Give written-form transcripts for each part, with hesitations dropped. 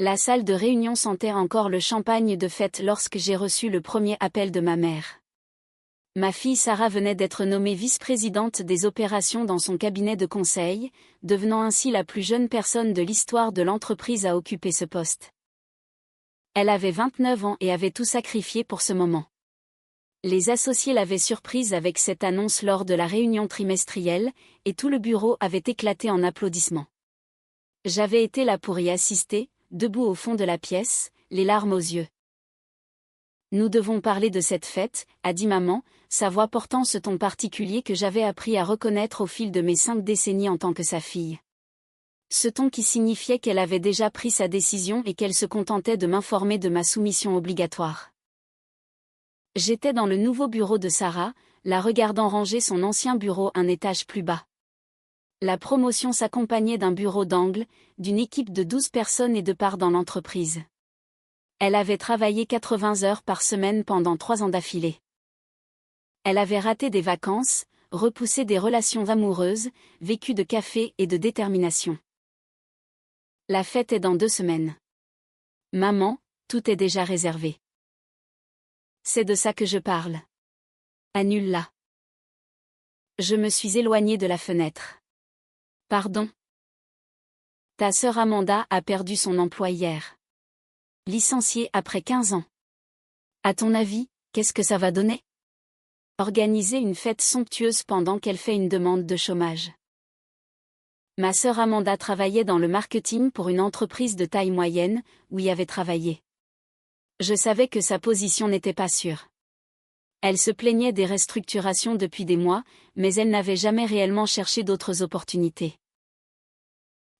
La salle de réunion sentait encore le champagne de fête lorsque j'ai reçu le premier appel de ma mère. Ma fille Sarah venait d'être nommée vice-présidente des opérations dans son cabinet de conseil, devenant ainsi la plus jeune personne de l'histoire de l'entreprise à occuper ce poste. Elle avait 29 ans et avait tout sacrifié pour ce moment. Les associés l'avaient surprise avec cette annonce lors de la réunion trimestrielle, et tout le bureau avait éclaté en applaudissements. J'avais été là pour y assister, debout au fond de la pièce, les larmes aux yeux. Nous devons parler de cette fête, a dit maman, sa voix portant ce ton particulier que j'avais appris à reconnaître au fil de mes 5 décennies en tant que sa fille. Ce ton qui signifiait qu'elle avait déjà pris sa décision et qu'elle se contentait de m'informer de ma soumission obligatoire. J'étais dans le nouveau bureau de Sarah, la regardant ranger son ancien bureau un étage plus bas. La promotion s'accompagnait d'un bureau d'angle, d'une équipe de 12 personnes et de parts dans l'entreprise. Elle avait travaillé 80 heures par semaine pendant 3 ans d'affilée. Elle avait raté des vacances, repoussé des relations amoureuses, vécu de café et de détermination. La fête est dans 2 semaines. Maman, tout est déjà réservé. C'est de ça que je parle. Annule-la. Je me suis éloignée de la fenêtre. Pardon. Ta sœur Amanda a perdu son emploi hier. Licenciée après 15 ans. À ton avis, qu'est-ce que ça va donner? Organiser une fête somptueuse pendant qu'elle fait une demande de chômage. Ma sœur Amanda travaillait dans le marketing pour une entreprise de taille moyenne, où y avait travaillé. Je savais que sa position n'était pas sûre. Elle se plaignait des restructurations depuis des mois, mais elle n'avait jamais réellement cherché d'autres opportunités.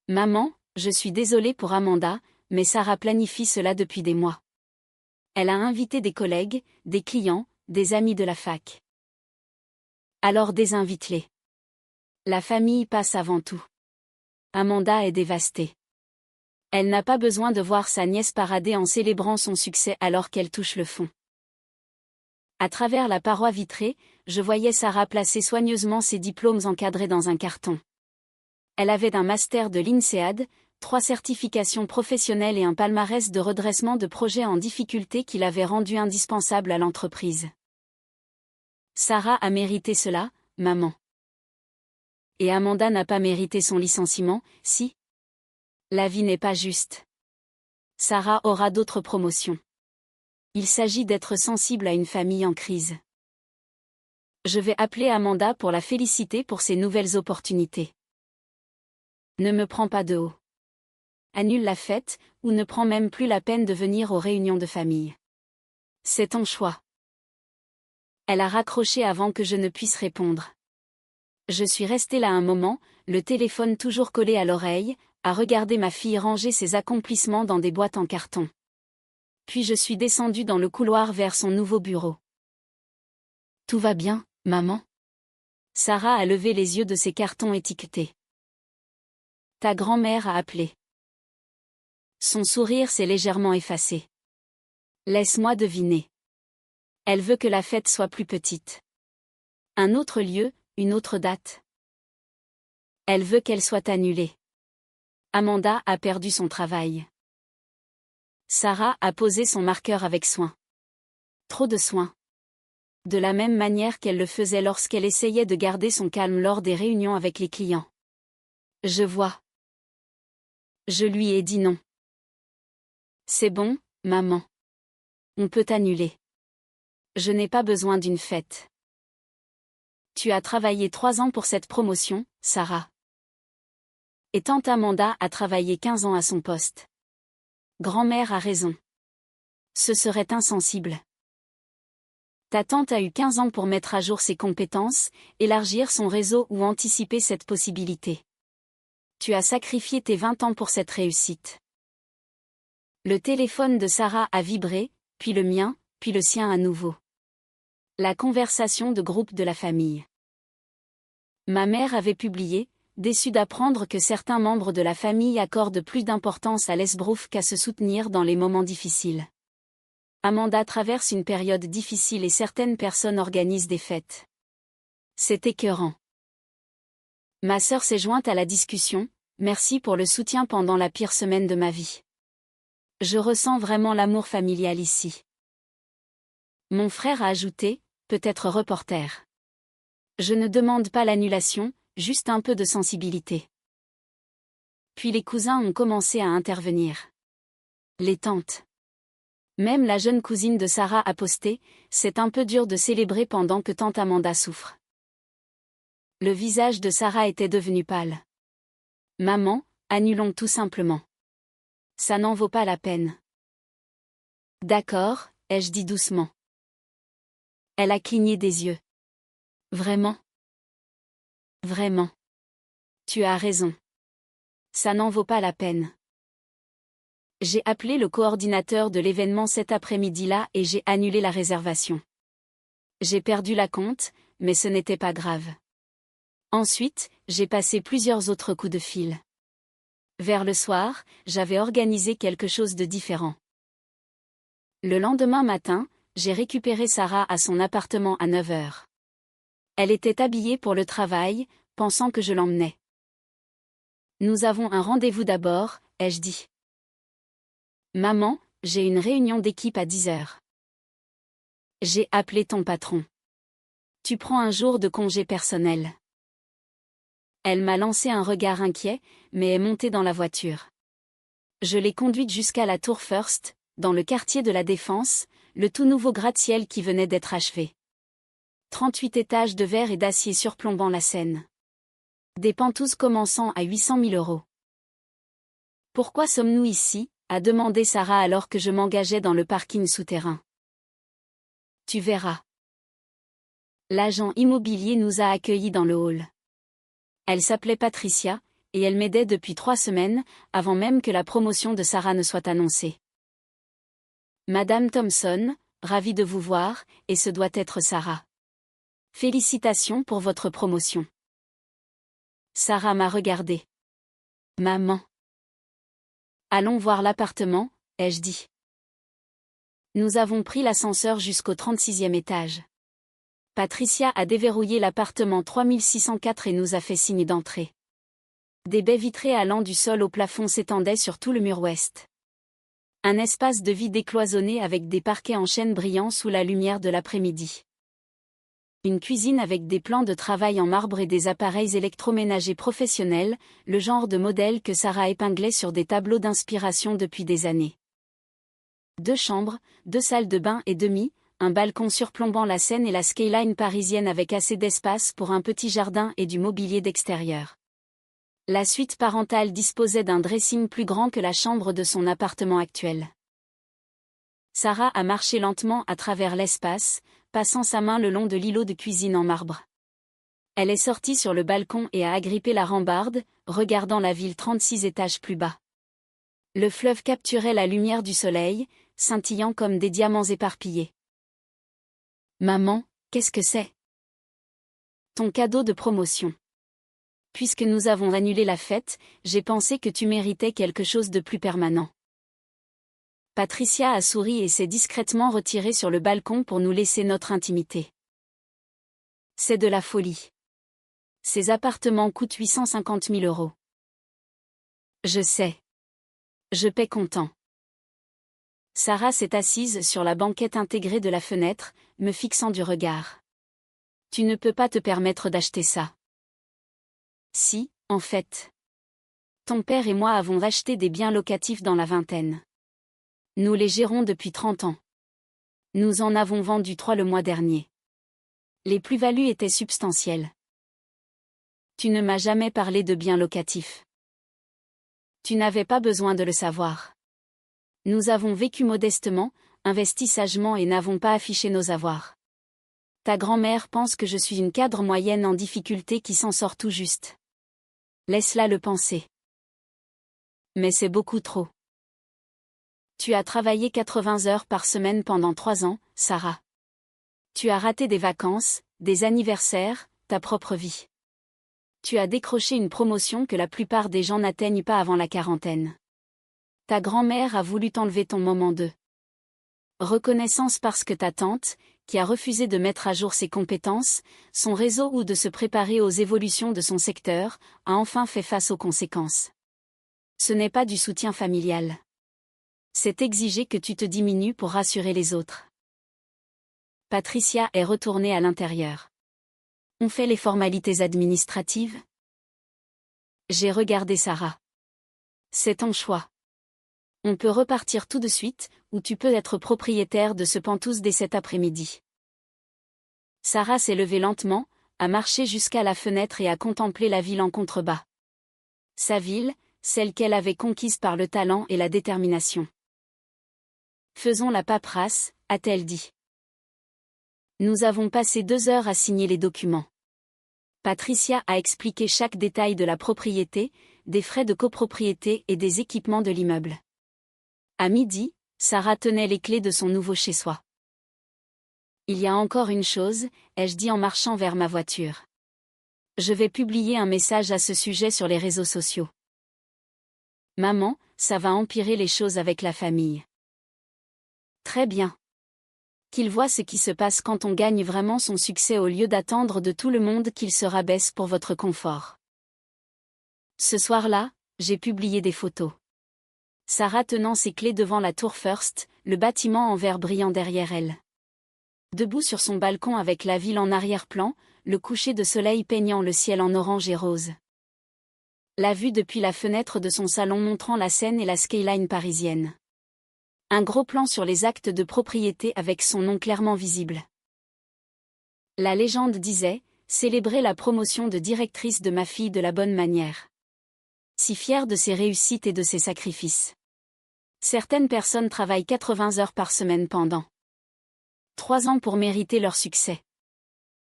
Maman, je suis désolée pour Amanda, mais Sarah planifie cela depuis des mois. Elle a invité des collègues, des clients, des amis de la fac. Alors désinvite-les. La famille passe avant tout. Amanda est dévastée. Elle n'a pas besoin de voir sa nièce parader en célébrant son succès alors qu'elle touche le fond. À travers la paroi vitrée, je voyais Sarah placer soigneusement ses diplômes encadrés dans un carton. Elle avait un master de l'INSEAD, 3 certifications professionnelles et un palmarès de redressement de projets en difficulté qui l'avait rendue indispensable à l'entreprise. Sarah a mérité cela, maman. Et Amanda n'a pas mérité son licenciement, si? La vie n'est pas juste. Sarah aura d'autres promotions. Il s'agit d'être sensible à une famille en crise. Je vais appeler Amanda pour la féliciter pour ses nouvelles opportunités. Ne me prends pas de haut. Annule la fête, ou ne prends même plus la peine de venir aux réunions de famille. C'est ton choix. Elle a raccroché avant que je ne puisse répondre. Je suis restée là un moment, le téléphone toujours collé à l'oreille, à regarder ma fille ranger ses accomplissements dans des boîtes en carton. Puis je suis descendue dans le couloir vers son nouveau bureau. Tout va bien, maman? Sarah a levé les yeux de ses cartons étiquetés. Ta grand-mère a appelé. Son sourire s'est légèrement effacé. Laisse-moi deviner. Elle veut que la fête soit plus petite. Un autre lieu, une autre date. Elle veut qu'elle soit annulée. Amanda a perdu son travail. Sarah a posé son marqueur avec soin. Trop de soin. De la même manière qu'elle le faisait lorsqu'elle essayait de garder son calme lors des réunions avec les clients. Je vois. Je lui ai dit non. C'est bon, maman. On peut annuler. Je n'ai pas besoin d'une fête. Tu as travaillé 3 ans pour cette promotion, Sarah. Et tante Amanda a travaillé 15 ans à son poste. Grand-mère a raison. Ce serait insensible. Ta tante a eu 15 ans pour mettre à jour ses compétences, élargir son réseau ou anticiper cette possibilité. Tu as sacrifié tes 20 ans pour cette réussite. Le téléphone de Sarah a vibré, puis le mien, puis le sien à nouveau. La conversation de groupe de la famille. Ma mère avait publié, déçue d'apprendre que certains membres de la famille accordent plus d'importance à l'esbrouf qu'à se soutenir dans les moments difficiles. Amanda traverse une période difficile et certaines personnes organisent des fêtes. C'est écœurant. Ma sœur s'est jointe à la discussion, merci pour le soutien pendant la pire semaine de ma vie. Je ressens vraiment l'amour familial ici. Mon frère a ajouté, peut-être reporter. Je ne demande pas l'annulation, juste un peu de sensibilité. Puis les cousins ont commencé à intervenir. Les tantes. Même la jeune cousine de Sarah a posté, c'est un peu dur de célébrer pendant que tante Amanda souffre. Le visage de Sarah était devenu pâle. Maman, annulons tout simplement. Ça n'en vaut pas la peine. D'accord, ai-je dit doucement. Elle a cligné des yeux. Vraiment? Vraiment. Tu as raison. Ça n'en vaut pas la peine. J'ai appelé le coordinateur de l'événement cet après-midi-là et j'ai annulé la réservation. J'ai perdu la compte, mais ce n'était pas grave. Ensuite, j'ai passé plusieurs autres coups de fil. Vers le soir, j'avais organisé quelque chose de différent. Le lendemain matin, j'ai récupéré Sarah à son appartement à 9 heures. Elle était habillée pour le travail, pensant que je l'emmenais. Nous avons un rendez-vous d'abord, ai-je dit. Maman, j'ai une réunion d'équipe à 10 heures. J'ai appelé ton patron. Tu prends un jour de congé personnel. Elle m'a lancé un regard inquiet, mais est montée dans la voiture. Je l'ai conduite jusqu'à la Tour First, dans le quartier de la Défense, le tout nouveau gratte-ciel qui venait d'être achevé. 38 étages de verre et d'acier surplombant la Seine. Des pentouses commençant à 800 000 €. Pourquoi sommes-nous ici ? A demandé Sarah alors que je m'engageais dans le parking souterrain. Tu verras. L'agent immobilier nous a accueillis dans le hall. Elle s'appelait Patricia, et elle m'aidait depuis 3 semaines, avant même que la promotion de Sarah ne soit annoncée. Madame Thompson, ravie de vous voir, et ce doit être Sarah. Félicitations pour votre promotion. Sarah m'a regardée. Maman. Allons voir l'appartement, ai-je dit. Nous avons pris l'ascenseur jusqu'au 36e étage. Patricia a déverrouillé l'appartement 3604 et nous a fait signe d'entrée. Des baies vitrées allant du sol au plafond s'étendaient sur tout le mur ouest. Un espace de vie décloisonné avec des parquets en chêne brillant sous la lumière de l'après-midi. Une cuisine avec des plans de travail en marbre et des appareils électroménagers professionnels, le genre de modèle que Sarah épinglait sur des tableaux d'inspiration depuis des années. 2 chambres, 2 salles de bain et demi, un balcon surplombant la Seine et la skyline parisienne avec assez d'espace pour un petit jardin et du mobilier d'extérieur. La suite parentale disposait d'un dressing plus grand que la chambre de son appartement actuel. Sarah a marché lentement à travers l'espace, passant sa main le long de l'îlot de cuisine en marbre. Elle est sortie sur le balcon et a agrippé la rambarde, regardant la ville 36 étages plus bas. Le fleuve capturait la lumière du soleil, scintillant comme des diamants éparpillés. Maman, qu'est-ce que c'est ? Ton cadeau de promotion. Puisque nous avons annulé la fête, j'ai pensé que tu méritais quelque chose de plus permanent. Patricia a souri et s'est discrètement retirée sur le balcon pour nous laisser notre intimité. C'est de la folie. Ces appartements coûtent 850 000 €. Je sais. Je paie comptant. Sarah s'est assise sur la banquette intégrée de la fenêtre, me fixant du regard. Tu ne peux pas te permettre d'acheter ça. Si, en fait. Ton père et moi avons acheté des biens locatifs dans la vingtaine. Nous les gérons depuis 30 ans. Nous en avons vendu 3 le mois dernier. Les plus-values étaient substantielles. Tu ne m'as jamais parlé de biens locatifs. Tu n'avais pas besoin de le savoir. Nous avons vécu modestement, investi sagement et n'avons pas affiché nos avoirs. Ta grand-mère pense que je suis une cadre moyenne en difficulté qui s'en sort tout juste. Laisse-la le penser. Mais c'est beaucoup trop. Tu as travaillé 80 heures par semaine pendant 3 ans, Sarah. Tu as raté des vacances, des anniversaires, ta propre vie. Tu as décroché une promotion que la plupart des gens n'atteignent pas avant la quarantaine. Ta grand-mère a voulu t'enlever ton moment de reconnaissance parce que ta tante, qui a refusé de mettre à jour ses compétences, son réseau ou de se préparer aux évolutions de son secteur, a enfin fait face aux conséquences. Ce n'est pas du soutien familial. C'est exiger que tu te diminues pour rassurer les autres. Patricia est retournée à l'intérieur. On fait les formalités administratives? J'ai regardé Sarah. C'est ton choix. On peut repartir tout de suite, ou tu peux être propriétaire de ce Penthouse dès cet après-midi. Sarah s'est levée lentement, a marché jusqu'à la fenêtre et a contemplé la ville en contrebas. Sa ville, celle qu'elle avait conquise par le talent et la détermination. Faisons la paperasse, a-t-elle dit. Nous avons passé 2 heures à signer les documents. Patricia a expliqué chaque détail de la propriété, des frais de copropriété et des équipements de l'immeuble. À midi, Sarah tenait les clés de son nouveau chez-soi. Il y a encore une chose, ai-je dit en marchant vers ma voiture. Je vais publier un message à ce sujet sur les réseaux sociaux. Maman, ça va empirer les choses avec la famille. Très bien. Qu'il voit ce qui se passe quand on gagne vraiment son succès au lieu d'attendre de tout le monde qu'il se rabaisse pour votre confort. Ce soir-là, j'ai publié des photos. Sarah tenant ses clés devant la tour First, le bâtiment en verre brillant derrière elle. Debout sur son balcon avec la ville en arrière-plan, le coucher de soleil peignant le ciel en orange et rose. La vue depuis la fenêtre de son salon montrant la Seine et la skyline parisienne. Un gros plan sur les actes de propriété avec son nom clairement visible. La légende disait, célébrer la promotion de directrice de ma fille de la bonne manière. Si fière de ses réussites et de ses sacrifices. Certaines personnes travaillent 80 heures par semaine pendant 3 ans pour mériter leur succès.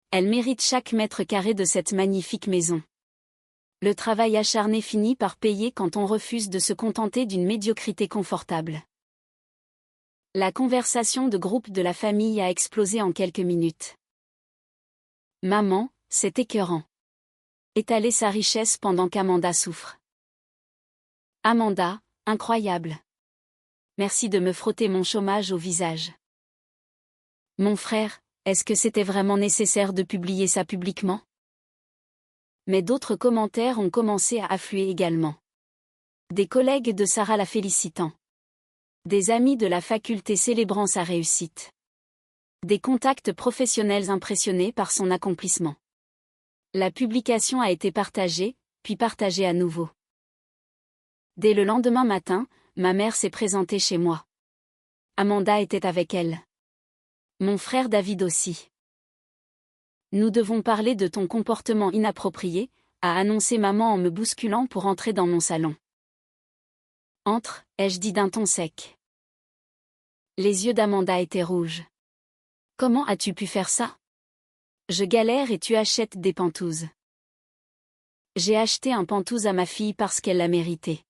Elles méritent chaque mètre carré de cette magnifique maison. Le travail acharné finit par payer quand on refuse de se contenter d'une médiocrité confortable. La conversation de groupe de la famille a explosé en quelques minutes. Maman, c'est écœurant. Étaler sa richesse pendant qu'Amanda souffre. Amanda, incroyable. Merci de me frotter mon chômage au visage. Mon frère, est-ce que c'était vraiment nécessaire de publier ça publiquement? Mais d'autres commentaires ont commencé à affluer également. Des collègues de Sarah la félicitant. Des amis de la faculté célébrant sa réussite. Des contacts professionnels impressionnés par son accomplissement. La publication a été partagée, puis partagée à nouveau. Dès le lendemain matin, ma mère s'est présentée chez moi. Amanda était avec elle. Mon frère David aussi. Nous devons parler de ton comportement inapproprié, a annoncé maman en me bousculant pour entrer dans mon salon. Entre, ai-je dit d'un ton sec. Les yeux d'Amanda étaient rouges. Comment as-tu pu faire ça? Je galère et tu achètes des pantouzes. J'ai acheté un Penthouse à ma fille parce qu'elle l'a mérité.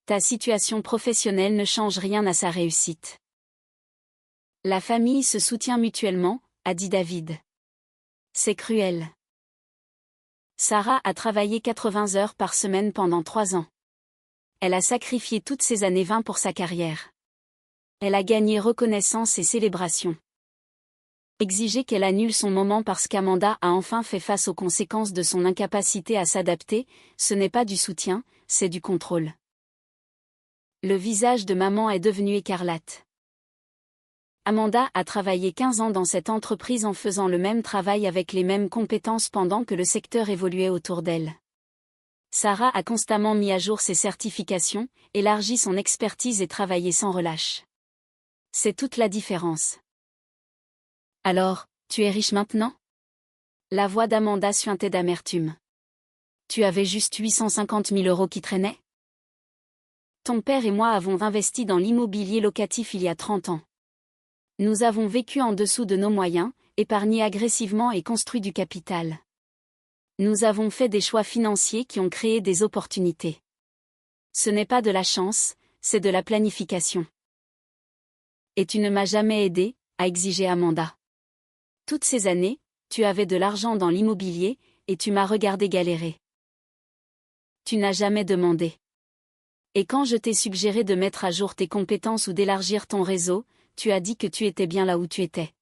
Ta situation professionnelle ne change rien à sa réussite. La famille se soutient mutuellement, a dit David. C'est cruel. Sarah a travaillé 80 heures par semaine pendant 3 ans. Elle a sacrifié toutes ses années 20 pour sa carrière. Elle a gagné reconnaissance et célébration. Exiger qu'elle annule son moment parce qu'Amanda a enfin fait face aux conséquences de son incapacité à s'adapter, ce n'est pas du soutien, c'est du contrôle. Le visage de maman est devenu écarlate. Amanda a travaillé 15 ans dans cette entreprise en faisant le même travail avec les mêmes compétences pendant que le secteur évoluait autour d'elle. Sarah a constamment mis à jour ses certifications, élargi son expertise et travaillé sans relâche. C'est toute la différence. Alors, tu es riche maintenant? La voix d'Amanda suintait d'amertume. Tu avais juste 850 000 € qui traînaient? Ton père et moi avons investi dans l'immobilier locatif il y a 30 ans. Nous avons vécu en dessous de nos moyens, épargné agressivement et construit du capital. Nous avons fait des choix financiers qui ont créé des opportunités. Ce n'est pas de la chance, c'est de la planification. Et tu ne m'as jamais aidé, a exigé Amanda. Toutes ces années, tu avais de l'argent dans l'immobilier, et tu m'as regardé galérer. Tu n'as jamais demandé. Et quand je t'ai suggéré de mettre à jour tes compétences ou d'élargir ton réseau, tu as dit que tu étais bien là où tu étais.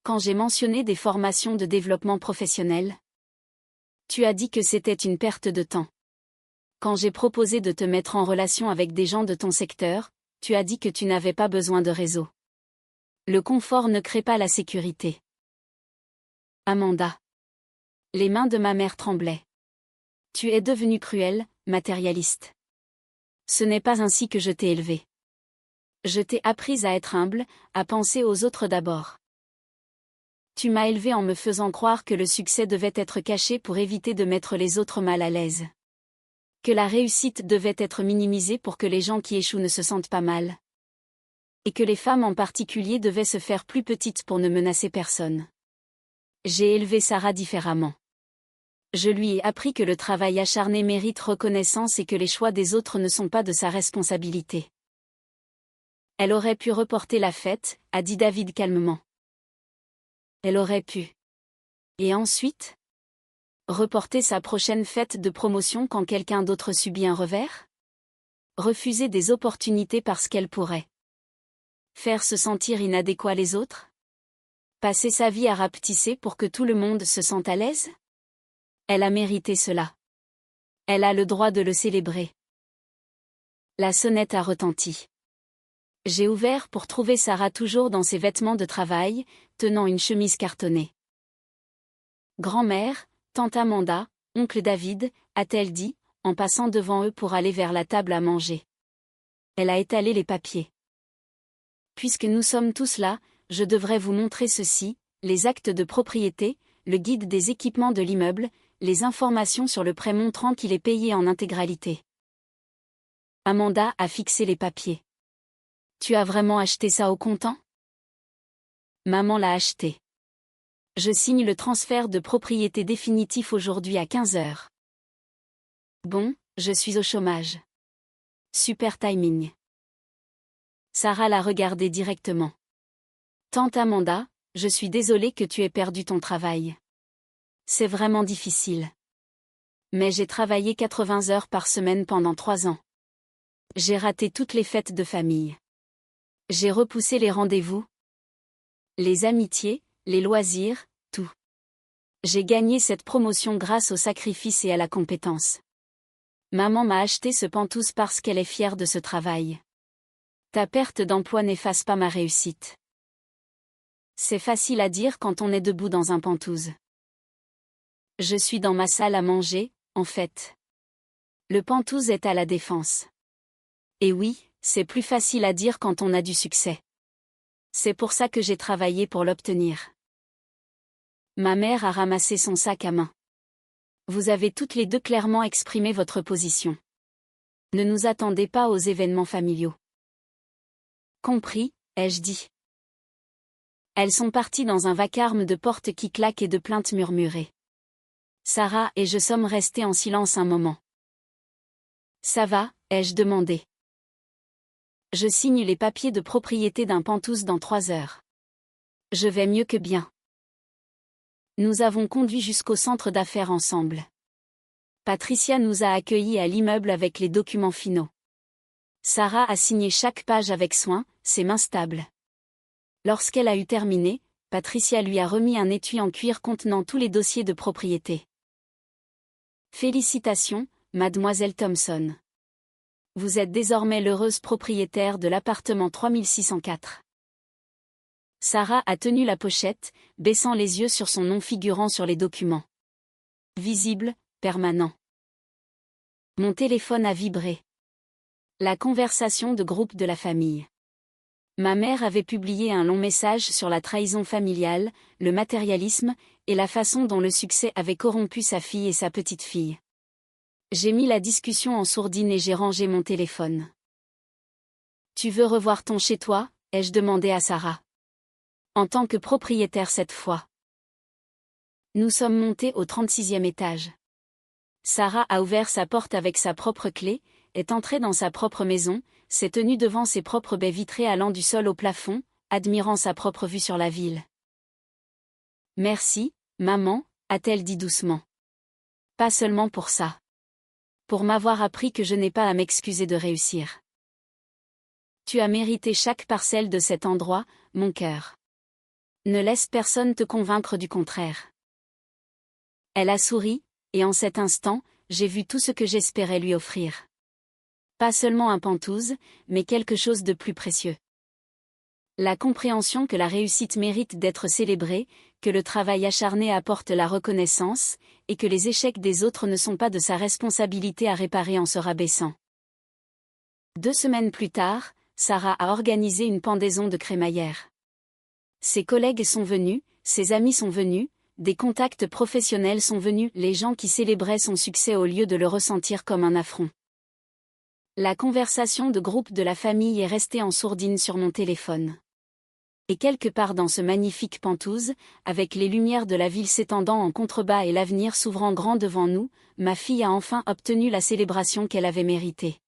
Quand j'ai mentionné des formations de développement professionnel, tu as dit que c'était une perte de temps. Quand j'ai proposé de te mettre en relation avec des gens de ton secteur, tu as dit que tu n'avais pas besoin de réseau. Le confort ne crée pas la sécurité. Amanda. Les mains de ma mère tremblaient. Tu es devenue cruelle, matérialiste. Ce n'est pas ainsi que je t'ai élevée. Je t'ai apprise à être humble, à penser aux autres d'abord. Tu m'as élevée en me faisant croire que le succès devait être caché pour éviter de mettre les autres mal à l'aise. Que la réussite devait être minimisée pour que les gens qui échouent ne se sentent pas mal. Et que les femmes en particulier devaient se faire plus petites pour ne menacer personne. J'ai élevé Sarah différemment. Je lui ai appris que le travail acharné mérite reconnaissance et que les choix des autres ne sont pas de sa responsabilité. Elle aurait pu reporter la fête, a dit David calmement. Elle aurait pu. Et ensuite ? Reporter sa prochaine fête de promotion quand quelqu'un d'autre subit un revers ? Refuser des opportunités parce qu'elle pourrait faire se sentir inadéquat les autres ? Passer sa vie à rapetisser pour que tout le monde se sente à l'aise ? Elle a mérité cela. Elle a le droit de le célébrer. La sonnette a retenti. J'ai ouvert pour trouver Sarah toujours dans ses vêtements de travail, tenant une chemise cartonnée. Grand-mère, tante Amanda, oncle David, a-t-elle dit, en passant devant eux pour aller vers la table à manger. Elle a étalé les papiers. Puisque nous sommes tous là, je devrais vous montrer ceci, les actes de propriété, le guide des équipements de l'immeuble, les informations sur le prêt montrant qu'il est payé en intégralité. Amanda a fixé les papiers. Tu as vraiment acheté ça au comptant ? Maman l'a acheté. Je signe le transfert de propriété définitif aujourd'hui à 15h. Bon, je suis au chômage. Super timing. Sarah l'a regardé directement. Tante Amanda, je suis désolée que tu aies perdu ton travail. C'est vraiment difficile. Mais j'ai travaillé 80 heures par semaine pendant 3 ans. J'ai raté toutes les fêtes de famille. J'ai repoussé les rendez-vous, les amitiés, les loisirs, tout. J'ai gagné cette promotion grâce au sacrifice et à la compétence. Maman m'a acheté ce pantouse parce qu'elle est fière de ce travail. Ta perte d'emploi n'efface pas ma réussite. C'est facile à dire quand on est debout dans un pantouse. Je suis dans ma salle à manger, en fait. Le pantouse est à la Défense. Et oui, c'est plus facile à dire quand on a du succès. C'est pour ça que j'ai travaillé pour l'obtenir. Ma mère a ramassé son sac à main. Vous avez toutes les deux clairement exprimé votre position. Ne nous attendez pas aux événements familiaux. Compris, ai-je dit. Elles sont parties dans un vacarme de portes qui claquent et de plaintes murmurées. Sarah et je sommes restés en silence un moment. Ça va, ai-je demandé. Je signe les papiers de propriété d'un pantouse dans 3 heures. Je vais mieux que bien. Nous avons conduit jusqu'au centre d'affaires ensemble. Patricia nous a accueillis à l'immeuble avec les documents finaux. Sarah a signé chaque page avec soin, ses mains stables. Lorsqu'elle a eu terminé, Patricia lui a remis un étui en cuir contenant tous les dossiers de propriété. Félicitations, mademoiselle Thompson. Vous êtes désormais l'heureuse propriétaire de l'appartement 3604. Sarah a tenu la pochette, baissant les yeux sur son nom figurant sur les documents. Visible, permanent. Mon téléphone a vibré. La conversation de groupe de la famille. Ma mère avait publié un long message sur la trahison familiale, le matérialisme, et la façon dont le succès avait corrompu sa fille et sa petite-fille. J'ai mis la discussion en sourdine et j'ai rangé mon téléphone. Tu veux revoir ton chez-toi, ai-je demandé à Sarah. En tant que propriétaire cette fois. Nous sommes montés au 36e étage. Sarah a ouvert sa porte avec sa propre clé, est entrée dans sa propre maison, s'est tenue devant ses propres baies vitrées allant du sol au plafond, admirant sa propre vue sur la ville. Merci, maman, a-t-elle dit doucement. Pas seulement pour ça. Pour m'avoir appris que je n'ai pas à m'excuser de réussir. Tu as mérité chaque parcelle de cet endroit, mon cœur. Ne laisse personne te convaincre du contraire. Elle a souri, et en cet instant, j'ai vu tout ce que j'espérais lui offrir. Pas seulement un pantouse, mais quelque chose de plus précieux. La compréhension que la réussite mérite d'être célébrée, que le travail acharné apporte la reconnaissance, et que les échecs des autres ne sont pas de sa responsabilité à réparer en se rabaissant. 2 semaines plus tard, Sarah a organisé une pendaison de crémaillère. Ses collègues sont venus, ses amis sont venus, des contacts professionnels sont venus, les gens qui célébraient son succès au lieu de le ressentir comme un affront. La conversation de groupe de la famille est restée en sourdine sur mon téléphone. Et quelque part dans ce magnifique Pantouse, avec les lumières de la ville s'étendant en contrebas et l'avenir s'ouvrant grand devant nous, ma fille a enfin obtenu la célébration qu'elle avait méritée.